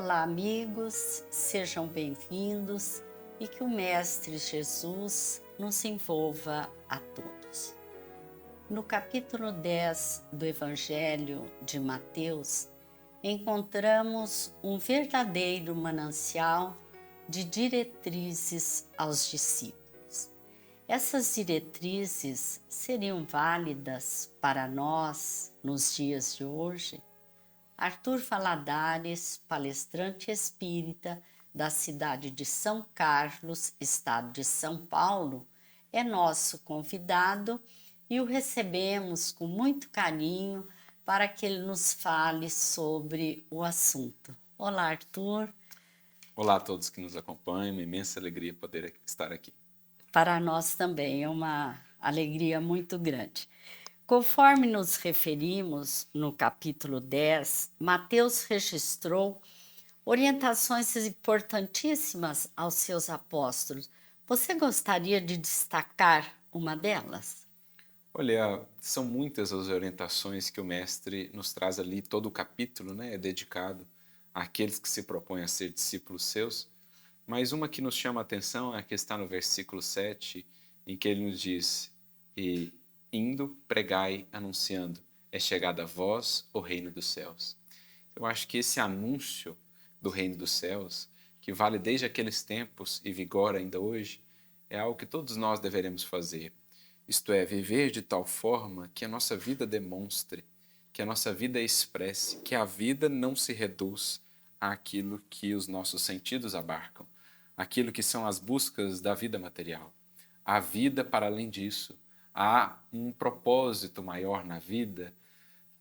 Olá, amigos, sejam bem-vindos e que o Mestre Jesus nos envolva a todos. No capítulo 10 do Evangelho de Mateus, encontramos um verdadeiro manancial de diretrizes aos discípulos. Essas diretrizes seriam válidas para nós nos dias de hoje? Arthur Valadares, palestrante espírita da cidade de São Carlos, estado de São Paulo, é nosso convidado e o recebemos com muito carinho para que ele nos fale sobre o assunto. Olá, Arthur. Olá a todos que nos acompanham, uma imensa alegria poder estar aqui. Para nós também é uma alegria muito grande. Conforme nos referimos no capítulo 10, Mateus registrou orientações importantíssimas aos seus apóstolos. Você gostaria de destacar uma delas? Olha, são muitas as orientações que o mestre nos traz ali, todo o capítulo, né, é dedicado àqueles que se propõem a ser discípulos seus, mas uma que nos chama a atenção é a que está no versículo 7, em que ele nos diz: "E indo, pregai, anunciando, é chegado a vós o reino dos céus." Eu acho que esse anúncio do reino dos céus, que vale desde aqueles tempos e vigora ainda hoje, é algo que todos nós deveremos fazer. Isto é, viver de tal forma que a nossa vida demonstre, que a nossa vida expresse, que a vida não se reduz àquilo que os nossos sentidos abarcam, aquilo que são as buscas da vida material. A vida, para além disso, há um propósito maior na vida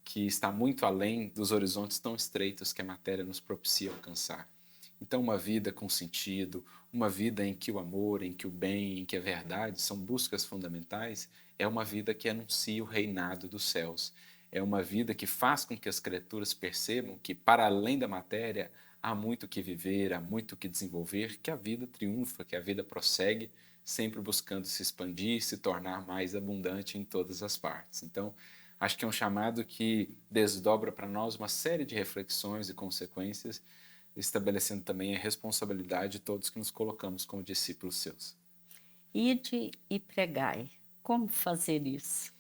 que está muito além dos horizontes tão estreitos que a matéria nos propicia alcançar. Então, uma vida com sentido, uma vida em que o amor, em que o bem, em que a verdade são buscas fundamentais, é uma vida que anuncia o reinado dos céus. É uma vida que faz com que as criaturas percebam que, para além da matéria, há muito que viver, há muito que desenvolver, que a vida triunfa, que a vida prossegue, sempre buscando se expandir, se tornar mais abundante em todas as partes. Então, acho que é um chamado que desdobra para nós uma série de reflexões e consequências, estabelecendo também a responsabilidade de todos que nos colocamos como discípulos seus. Ide e pregai. Como fazer isso?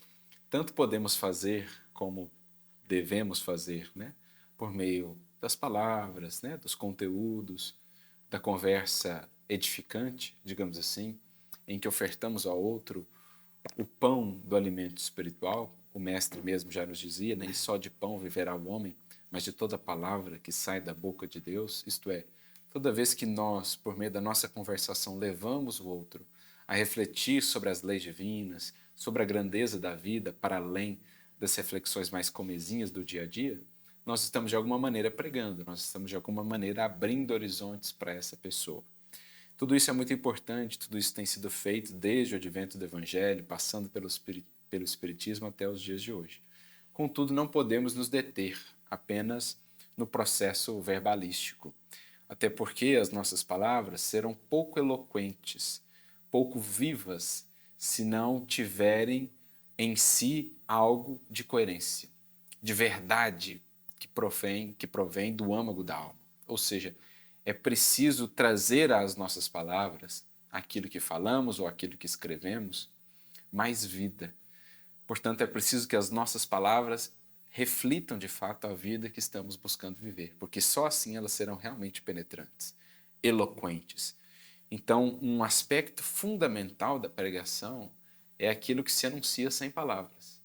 Tanto podemos fazer como devemos fazer, né? Por meio das palavras, né? Dos conteúdos, da conversa edificante, digamos assim, em que ofertamos ao outro o pão do alimento espiritual. O mestre mesmo já nos dizia: nem só de pão viverá o homem, mas de toda palavra que sai da boca de Deus. Isto é, toda vez que nós, por meio da nossa conversação, levamos o outro a refletir sobre as leis divinas, sobre a grandeza da vida, para além das reflexões mais comezinhas do dia a dia, nós estamos de alguma maneira pregando, nós estamos de alguma maneira abrindo horizontes para essa pessoa. Tudo isso é muito importante, tudo isso tem sido feito desde o advento do Evangelho, passando pelo Espiritismo até os dias de hoje. Contudo, não podemos nos deter apenas no processo verbalístico, até porque as nossas palavras serão pouco eloquentes, pouco vivas, se não tiverem em si algo de coerência, de verdade que provém do âmago da alma. Ou seja, é preciso trazer às nossas palavras, aquilo que falamos ou aquilo que escrevemos, mais vida. Portanto, é preciso que as nossas palavras reflitam de fato a vida que estamos buscando viver, porque só assim elas serão realmente penetrantes, eloquentes. Então, um aspecto fundamental da pregação é aquilo que se anuncia sem palavras.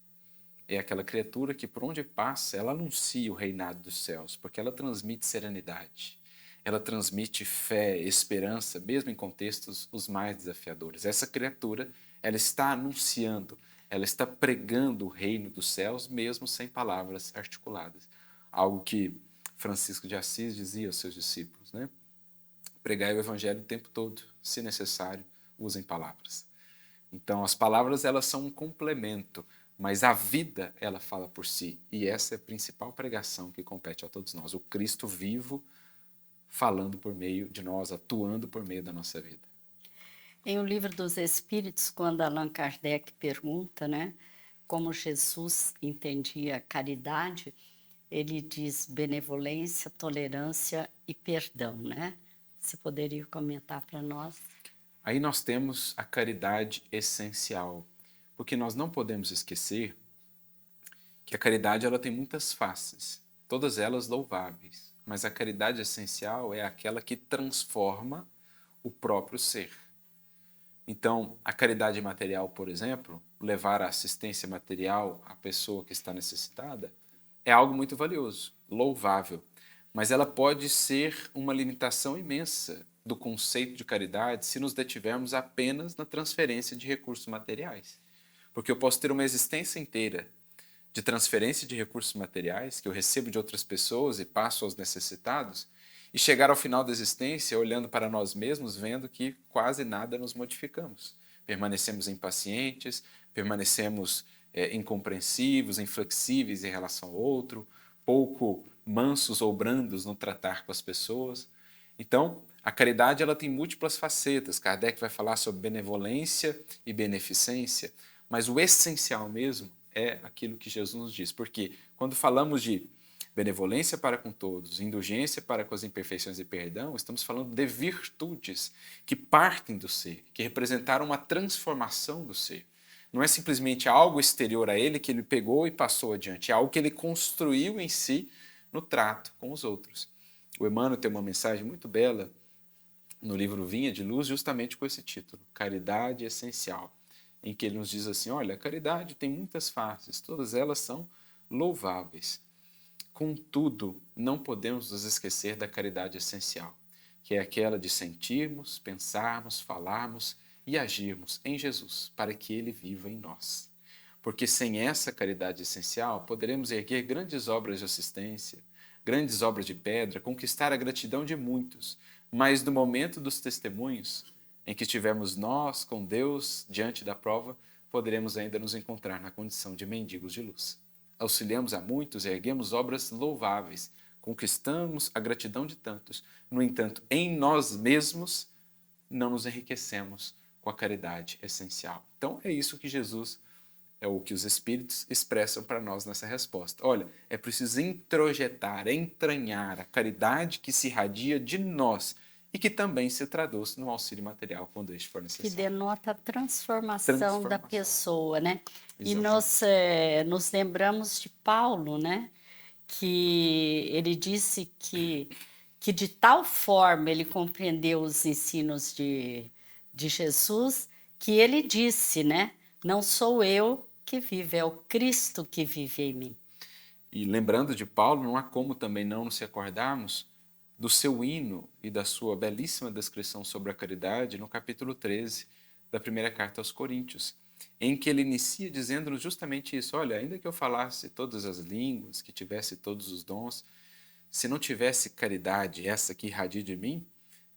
É aquela criatura que, por onde passa, ela anuncia o reinado dos céus, porque ela transmite serenidade, ela transmite fé, esperança, mesmo em contextos os mais desafiadores. Essa criatura, ela está anunciando, ela está pregando o reino dos céus, mesmo sem palavras articuladas. Algo que Francisco de Assis dizia aos seus discípulos, né? Pregai o evangelho o tempo todo, se necessário, usem palavras. Então, as palavras, elas são um complemento, mas a vida, ela fala por si. E essa é a principal pregação que compete a todos nós. O Cristo vivo falando por meio de nós, atuando por meio da nossa vida. Em O Livro dos Espíritos, quando Allan Kardec pergunta, né, como Jesus entendia caridade, ele diz benevolência, tolerância e perdão, né? Você poderia comentar para nós? Aí nós temos a caridade essencial, porque nós não podemos esquecer que a caridade ela tem muitas faces, todas elas louváveis, mas a caridade essencial é aquela que transforma o próprio ser. Então, a caridade material, por exemplo, levar a assistência material à pessoa que está necessitada, é algo muito valioso, louvável, mas ela pode ser uma limitação imensa do conceito de caridade se nos detivermos apenas na transferência de recursos materiais. Porque eu posso ter uma existência inteira de transferência de recursos materiais que eu recebo de outras pessoas e passo aos necessitados, e chegar ao final da existência olhando para nós mesmos, vendo que quase nada nos modificamos. Permanecemos impacientes, permanecemos incompreensivos, inflexíveis em relação ao outro, pouco mansos ou brandos no tratar com as pessoas. Então, a caridade ela tem múltiplas facetas. Kardec vai falar sobre benevolência e beneficência, mas o essencial mesmo é aquilo que Jesus nos diz. Porque quando falamos de benevolência para com todos, indulgência para com as imperfeições e perdão, estamos falando de virtudes que partem do ser, que representaram uma transformação do ser. Não é simplesmente algo exterior a ele que ele pegou e passou adiante, é algo que ele construiu em si no trato com os outros. O Emmanuel tem uma mensagem muito bela no livro Vinha de Luz, justamente com esse título, Caridade Essencial, em que ele nos diz assim, olha, a caridade tem muitas faces, todas elas são louváveis. Contudo, não podemos nos esquecer da caridade essencial, que é aquela de sentirmos, pensarmos, falarmos e agirmos em Jesus, para que Ele viva em nós. Porque sem essa caridade essencial, poderemos erguer grandes obras de assistência, grandes obras de pedra, conquistar a gratidão de muitos, mas no momento dos testemunhos, em que estivermos nós com Deus diante da prova, poderemos ainda nos encontrar na condição de mendigos de luz. Auxiliamos a muitos, erguemos obras louváveis, conquistamos a gratidão de tantos. No entanto, em nós mesmos, não nos enriquecemos com a caridade essencial. Então, é isso que Jesus, é o que os Espíritos expressam para nós nessa resposta. Olha, é preciso introjetar, entranhar a caridade que se irradia de nós e que também se traduz no auxílio material quando este for Que necessário. denota a transformação da pessoa, né? E nós nos lembramos de Paulo, né? Que ele disse que de tal forma ele compreendeu os ensinos de Jesus, que ele disse, né? Não sou eu que vivo, é o Cristo que vive em mim. E lembrando de Paulo, não há como também não nos recordarmos do seu hino e da sua belíssima descrição sobre a caridade no capítulo 13 da primeira carta aos Coríntios, em que ele inicia dizendo-nos justamente isso, olha, ainda que eu falasse todas as línguas, que tivesse todos os dons, se não tivesse caridade, essa que irradia de mim,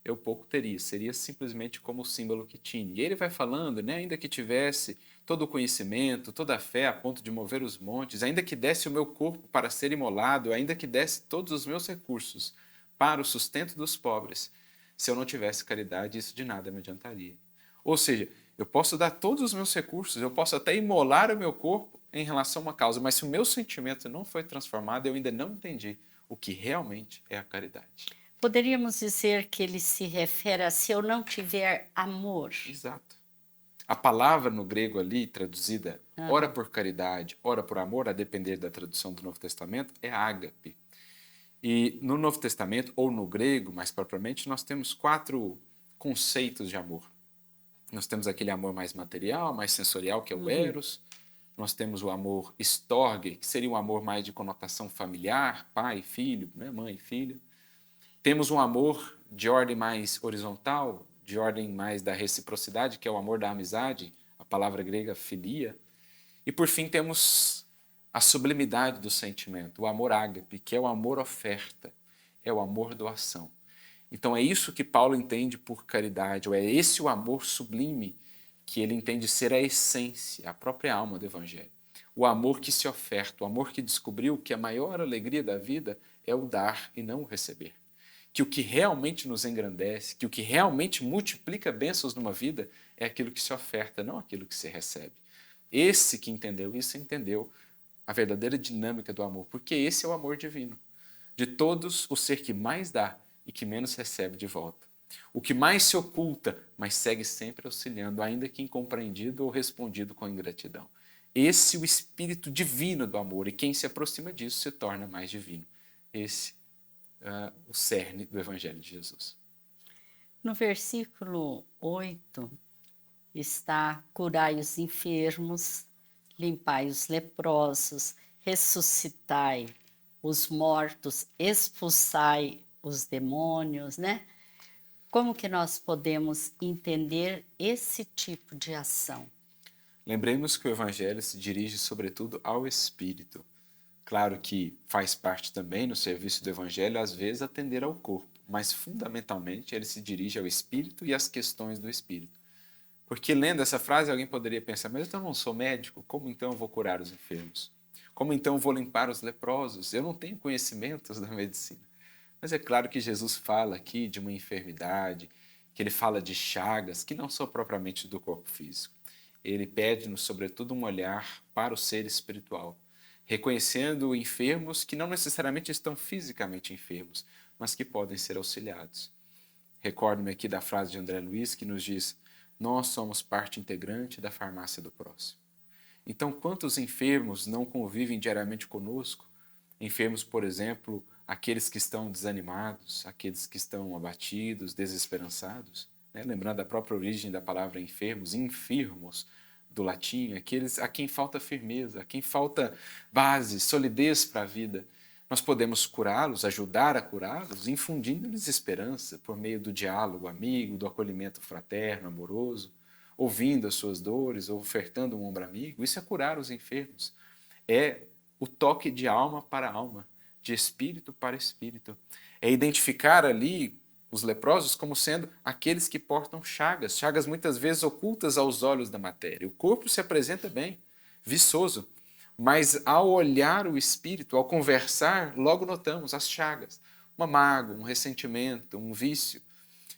eu pouco teria, seria simplesmente como o símbolo que tinha. E ele vai falando, né, ainda que tivesse todo o conhecimento, toda a fé a ponto de mover os montes, ainda que desse o meu corpo para ser imolado, ainda que desse todos os meus recursos para o sustento dos pobres, se eu não tivesse caridade, isso de nada me adiantaria. Ou seja, eu posso dar todos os meus recursos, eu posso até imolar o meu corpo em relação a uma causa, mas se o meu sentimento não foi transformado, eu ainda não entendi o que realmente é a caridade. Poderíamos dizer que ele se refere a se eu não tiver amor. Exato. A palavra no grego ali, traduzida, ora por caridade, ora por amor, a depender da tradução do Novo Testamento, é ágape. E no Novo Testamento, ou no grego, mais propriamente, nós temos 4 conceitos de amor. Nós temos aquele amor mais material, mais sensorial, que é o eros. Nós temos o amor storge, que seria um amor mais de conotação familiar, pai e filho, né, mãe e filho. Temos um amor de ordem mais horizontal, de ordem mais da reciprocidade, que é o amor da amizade, a palavra grega filia. E por fim temos a sublimidade do sentimento, o amor ágape, que é o amor oferta, é o amor doação. Então é isso que Paulo entende por caridade, ou é esse o amor sublime que ele entende ser a essência, a própria alma do Evangelho. O amor que se oferta, o amor que descobriu que a maior alegria da vida é o dar e não o receber. Que o que realmente nos engrandece, que o que realmente multiplica bênçãos numa vida é aquilo que se oferta, não aquilo que se recebe. Esse que entendeu isso, entendeu a verdadeira dinâmica do amor, porque esse é o amor divino. De todos, o ser que mais dá e que menos recebe de volta. O que mais se oculta, mas segue sempre auxiliando, ainda que incompreendido ou respondido com ingratidão. Esse é o espírito divino do amor, e quem se aproxima disso se torna mais divino. Esse é o cerne do Evangelho de Jesus. No versículo 8 está: curai os enfermos, limpai os leprosos, ressuscitai os mortos, expulsai os demônios, né? Como que nós podemos entender esse tipo de ação? Lembremos que o Evangelho se dirige sobretudo ao Espírito. Claro que faz parte também no serviço do Evangelho, às vezes, atender ao corpo, mas fundamentalmente ele se dirige ao Espírito e às questões do Espírito. Porque lendo essa frase alguém poderia pensar, mas eu não sou médico, como então eu vou curar os enfermos? Como então eu vou limpar os leprosos? Eu não tenho conhecimentos da medicina. Mas é claro que Jesus fala aqui de uma enfermidade, que ele fala de chagas que não são propriamente do corpo físico. Ele pede-nos, sobretudo, um olhar para o ser espiritual, reconhecendo enfermos que não necessariamente estão fisicamente enfermos, mas que podem ser auxiliados. Recordo-me aqui da frase de André Luiz que nos diz: nós somos parte integrante da farmácia do próximo. Então, quantos enfermos não convivem diariamente conosco? Enfermos, por exemplo, aqueles que estão desanimados, aqueles que estão abatidos, desesperançados, né? Lembrando a própria origem da palavra enfermos, infirmos, do latim, aqueles a quem falta firmeza, a quem falta base, solidez para a vida. Nós podemos curá-los, ajudar a curá-los, infundindo-lhes esperança por meio do diálogo amigo, do acolhimento fraterno, amoroso, ouvindo as suas dores, ou ofertando um ombro amigo. Isso é curar os enfermos. É o toque de alma para alma, de espírito para espírito. É identificar ali os leprosos como sendo aqueles que portam chagas, chagas muitas vezes ocultas aos olhos da matéria. O corpo se apresenta bem, viçoso, mas ao olhar o espírito, ao conversar, logo notamos as chagas. Uma mágoa, um ressentimento, um vício.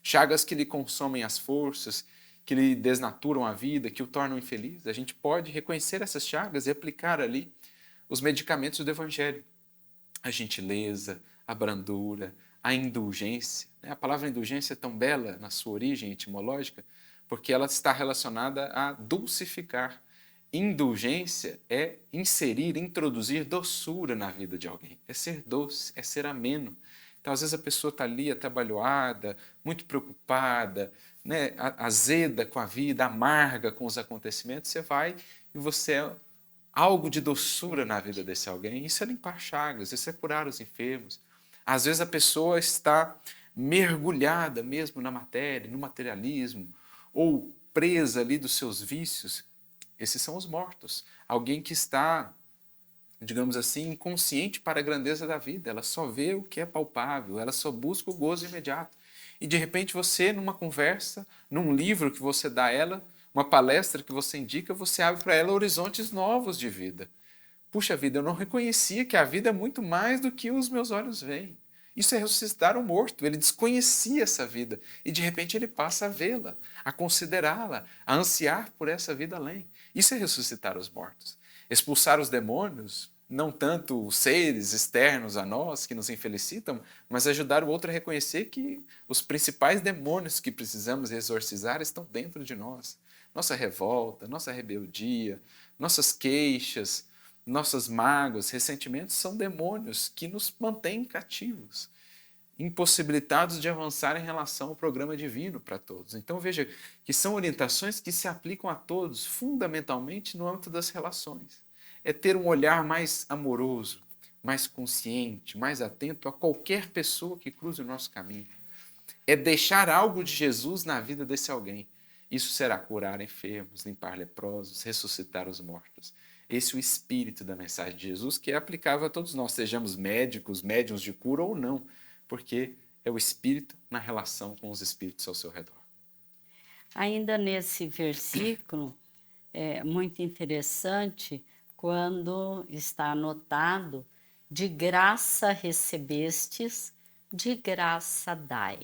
Chagas que lhe consomem as forças, que lhe desnaturam a vida, que o tornam infeliz. A gente pode reconhecer essas chagas e aplicar ali os medicamentos do Evangelho. A gentileza, a brandura, a indulgência. A palavra indulgência é tão bela na sua origem etimológica, porque ela está relacionada a dulcificar. Indulgência é inserir, introduzir doçura na vida de alguém. É ser doce, é ser ameno. Então, às vezes, a pessoa está ali atabalhoada, muito preocupada, né, azeda com a vida, amarga com os acontecimentos. Você vai e você é algo de doçura na vida desse alguém. Isso é limpar chagas, isso é curar os enfermos. Às vezes a pessoa está mergulhada mesmo na matéria, no materialismo, ou presa ali dos seus vícios. Esses são os mortos. Alguém que está, digamos assim, inconsciente para a grandeza da vida. Ela só vê o que é palpável, ela só busca o gozo imediato. E de repente você, numa conversa, num livro que você dá a ela, uma palestra que você indica, você abre para ela horizontes novos de vida. Puxa vida, eu não reconhecia que a vida é muito mais do que os meus olhos veem. Isso é ressuscitar o morto. Ele desconhecia essa vida e de repente ele passa a vê-la, a considerá-la, a ansiar por essa vida além. Isso é ressuscitar os mortos. Expulsar os demônios, não tanto os seres externos a nós que nos infelicitam, mas ajudar o outro a reconhecer que os principais demônios que precisamos exorcizar estão dentro de nós. Nossa revolta, nossa rebeldia, nossas queixas, nossas mágoas, ressentimentos são demônios que nos mantêm cativos, impossibilitados de avançar em relação ao programa divino para todos. Então veja que são orientações que se aplicam a todos, fundamentalmente no âmbito das relações. É ter um olhar mais amoroso, mais consciente, mais atento a qualquer pessoa que cruze o nosso caminho. É deixar algo de Jesus na vida desse alguém. Isso será curar enfermos, limpar leprosos, ressuscitar os mortos. Esse é o espírito da mensagem de Jesus, que é aplicável a todos nós, sejamos médicos, médiuns de cura ou não, porque é o espírito na relação com os espíritos ao seu redor. Ainda nesse versículo, é muito interessante quando está anotado: de graça recebestes, de graça dai.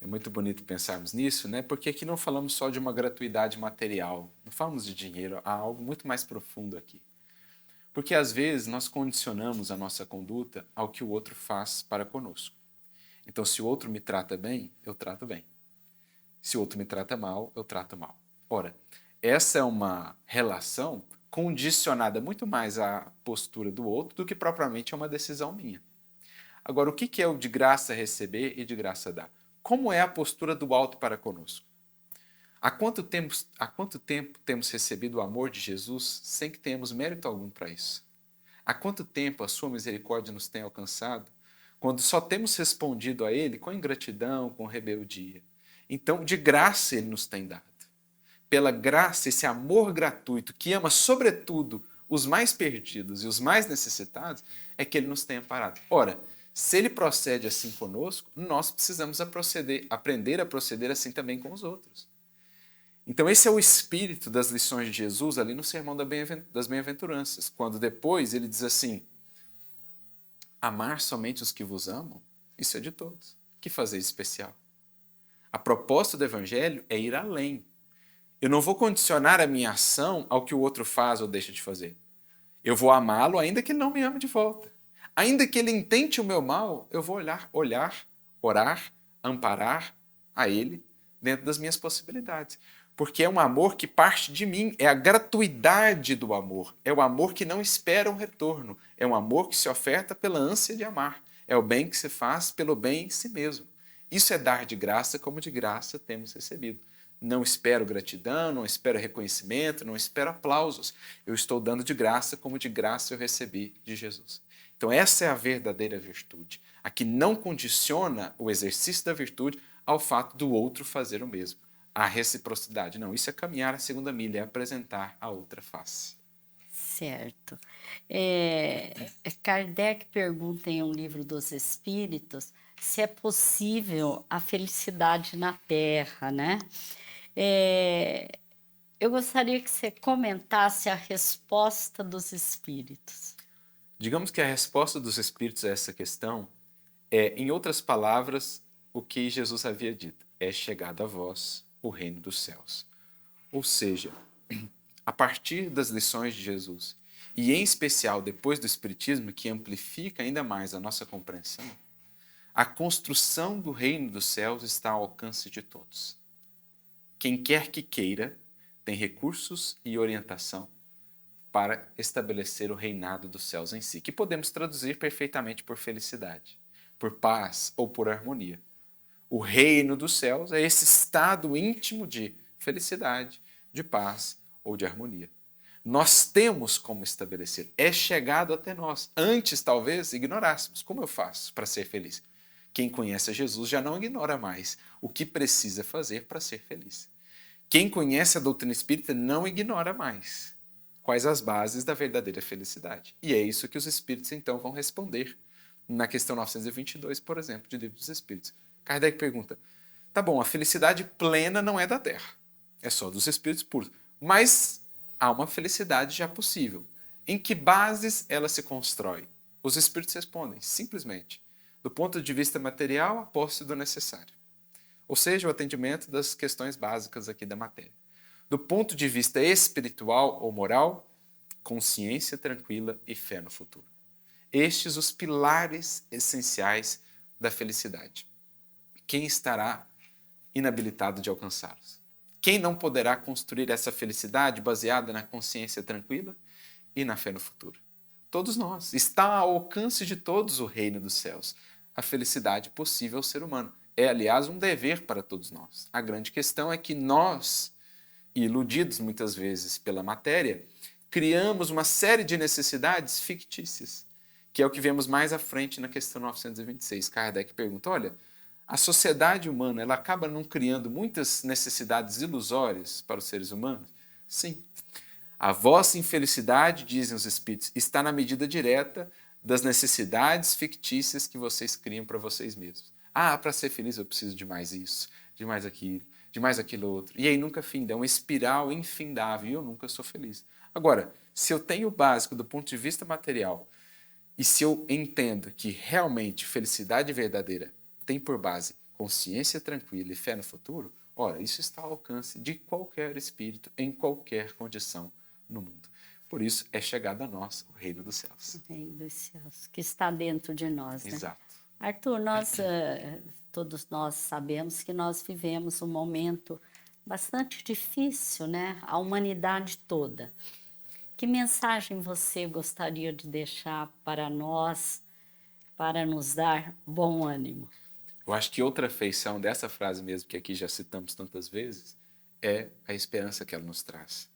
É muito bonito pensarmos nisso, né? Porque aqui não falamos só de uma gratuidade material, não falamos de dinheiro, há algo muito mais profundo aqui. Porque às vezes nós condicionamos a nossa conduta ao que o outro faz para conosco. Então, se o outro me trata bem, eu trato bem. Se o outro me trata mal, eu trato mal. Ora, essa é uma relação condicionada muito mais à postura do outro do que propriamente a uma decisão minha. Agora, o que é o de graça receber e de graça dar? Como é a postura do alto para conosco? Há quanto tempo temos recebido o amor de Jesus sem que tenhamos mérito algum para isso? Há quanto tempo a sua misericórdia nos tem alcançado, quando só temos respondido a Ele com ingratidão, com rebeldia? Então, de graça Ele nos tem dado. Pela graça, esse amor gratuito que ama, sobretudo, os mais perdidos e os mais necessitados, é que Ele nos tem amparado. Ora, se Ele procede assim conosco, nós precisamos aprender a proceder assim também com os outros. Então, esse é o espírito das lições de Jesus ali no Sermão das Bem-aventuranças, quando depois ele diz assim: amar somente os que vos amam, isso é de todos. Que fazer especial? A proposta do Evangelho é ir além. Eu não vou condicionar a minha ação ao que o outro faz ou deixa de fazer. Eu vou amá-lo ainda que ele não me ame de volta. Ainda que ele intente o meu mal, eu vou orar, amparar a ele dentro das minhas possibilidades. Porque é um amor que parte de mim, é a gratuidade do amor, é o amor que não espera um retorno, é um amor que se oferta pela ânsia de amar, é o bem que se faz pelo bem em si mesmo. Isso é dar de graça como de graça temos recebido. Não espero gratidão, não espero reconhecimento, não espero aplausos. Eu estou dando de graça como de graça eu recebi de Jesus. Então essa é a verdadeira virtude, a que não condiciona o exercício da virtude ao fato do outro fazer o mesmo. A reciprocidade. Não, isso é caminhar a segunda milha, é apresentar a outra face. Certo. Kardec pergunta em um livro dos Espíritos se é possível a felicidade na Terra, né? Eu gostaria que você comentasse a resposta dos Espíritos. Digamos que a resposta dos Espíritos a essa questão é, em outras palavras, o que Jesus havia dito: é chegado a vós o reino dos céus. Ou seja, a partir das lições de Jesus, e em especial depois do Espiritismo, que amplifica ainda mais a nossa compreensão, a construção do reino dos céus está ao alcance de todos. Quem quer que queira tem recursos e orientação para estabelecer o reinado dos céus em si, que podemos traduzir perfeitamente por felicidade, por paz ou por harmonia. O reino dos céus é esse estado íntimo de felicidade, de paz ou de harmonia. Nós temos como estabelecer, é chegado até nós. Antes, talvez, ignorássemos. Como eu faço para ser feliz? Quem conhece a Jesus já não ignora mais o que precisa fazer para ser feliz. Quem conhece a doutrina espírita não ignora mais quais as bases da verdadeira felicidade. E é isso que os espíritos então vão responder na questão 922, por exemplo, de Livro dos Espíritos. Kardec pergunta: tá bom, a felicidade plena não é da Terra, é só dos espíritos puros, mas há uma felicidade já possível. Em que bases ela se constrói? Os espíritos respondem, simplesmente, do ponto de vista material, a posse do necessário. Ou seja, o atendimento das questões básicas aqui da matéria. Do ponto de vista espiritual ou moral, consciência tranquila e fé no futuro. Estes os pilares essenciais da felicidade. Quem estará inabilitado de alcançá-los? Quem não poderá construir essa felicidade baseada na consciência tranquila e na fé no futuro? Todos nós. Está ao alcance de todos o reino dos céus. A felicidade possível ao ser humano. É, aliás, um dever para todos nós. A grande questão é que nós, iludidos muitas vezes pela matéria, criamos uma série de necessidades fictícias, que é o que vemos mais à frente na questão 926. Kardec pergunta: olha, a sociedade humana ela acaba não criando muitas necessidades ilusórias para os seres humanos? Sim. A vossa infelicidade, dizem os espíritos, está na medida direta das necessidades fictícias que vocês criam para vocês mesmos. Ah, para ser feliz eu preciso de mais isso, de mais aquilo outro. E aí nunca finda, é uma espiral infindável e eu nunca sou feliz. Agora, se eu tenho o básico do ponto de vista material e se eu entendo que realmente felicidade verdadeira tem por base consciência tranquila e fé no futuro, ora, isso está ao alcance de qualquer espírito, em qualquer condição no mundo. Por isso é chegado a nós o reino dos céus. O reino dos céus, que está dentro de nós, né? Exato. Arthur, todos nós sabemos que nós vivemos um momento bastante difícil, né? A humanidade toda. Que mensagem você gostaria de deixar para nós, para nos dar bom ânimo? Eu acho que outra feição dessa frase mesmo, que aqui já citamos tantas vezes, é a esperança que ela nos traz.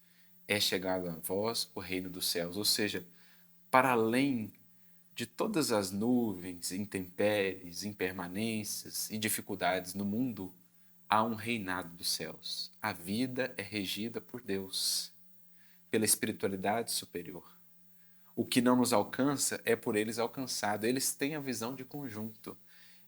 É chegado a vós o reino dos céus, ou seja, para além de todas as nuvens, intempéries, impermanências e dificuldades no mundo, há um reinado dos céus. A vida é regida por Deus, pela espiritualidade superior. O que não nos alcança é por eles alcançado. Eles têm a visão de conjunto.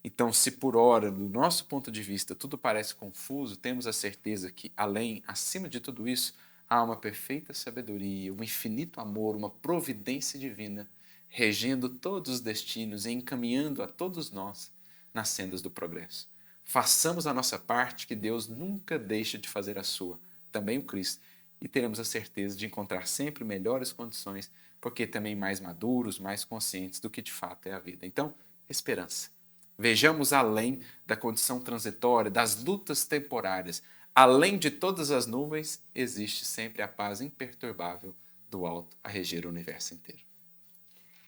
Então, se por ora, do nosso ponto de vista, tudo parece confuso, temos a certeza que, além, acima de tudo isso, há uma perfeita sabedoria, um infinito amor, uma providência divina, regendo todos os destinos e encaminhando a todos nós nas sendas do progresso. Façamos a nossa parte, que Deus nunca deixa de fazer a sua, também o Cristo, e teremos a certeza de encontrar sempre melhores condições, porque também mais maduros, mais conscientes do que de fato é a vida. Então, esperança. Vejamos além da condição transitória, das lutas temporárias. Além de todas as nuvens, existe sempre a paz imperturbável do alto a reger o universo inteiro.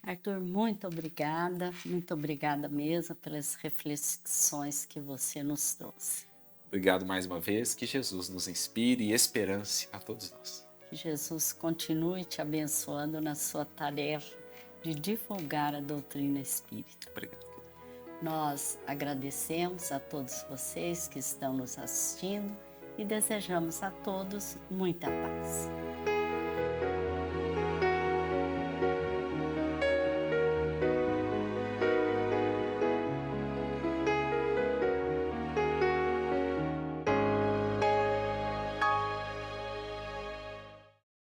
Arthur, muito obrigada mesmo pelas reflexões que você nos trouxe. Obrigado mais uma vez, que Jesus nos inspire e esperance a todos nós. Que Jesus continue te abençoando na sua tarefa de divulgar a doutrina espírita. Obrigado. Nós agradecemos a todos vocês que estão nos assistindo e desejamos a todos muita paz.